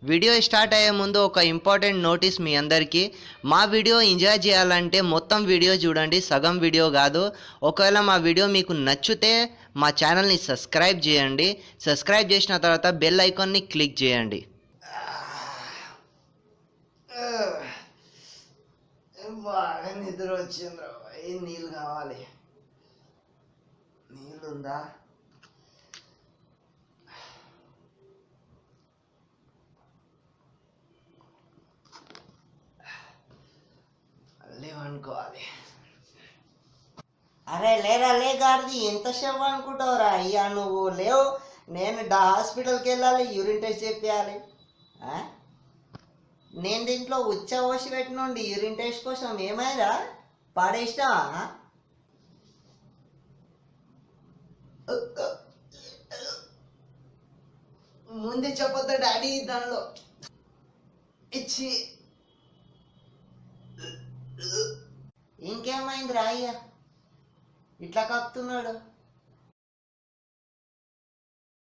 Video start అయ్యే ముందు ఒక ఇంపార్టెంట్ నోటీస్ మీ అందరికీ. మా వీడియో ఎంజాయ్ చేయాలంటే మొత్తం వీడియో చూడండి, సగం వీడియో కాదు. ఒకవేళ మా వీడియో మీకు నచ్చితే మా ఛానల్ని సబ్స్క్రైబ్ చేయండి. సబ్స్క్రైబ్ చేసిన తర్వాత బెల్ ఐకాన్ని క్లిక్ చేయండి. బాగా నిద్ర వచ్చింది. నీళ్ళు కావాలి. నీళ్ళు ఉందా? లేవనుకోవాలి. అరే లేరా లే గారిది, ఎంతసేపు అనుకుంటావురా అయ్యా నువ్వు? లేవు, నేను హాస్పిటల్కి వెళ్ళాలి, యూరిన్ టెస్ట్ చేయాలి. నేను దీంట్లో ఉచ్చ పోసి పెట్టినండి యూరిన్ టెస్ట్ కోసం. ఏమైనా పాడేసినావా? ముందే చెప్పొద్దు డాడీ, దానిలో ఇచ్చి. ఇంకేమైంది రా అయ్యా, ఇట్లా కక్కుతున్నాడు?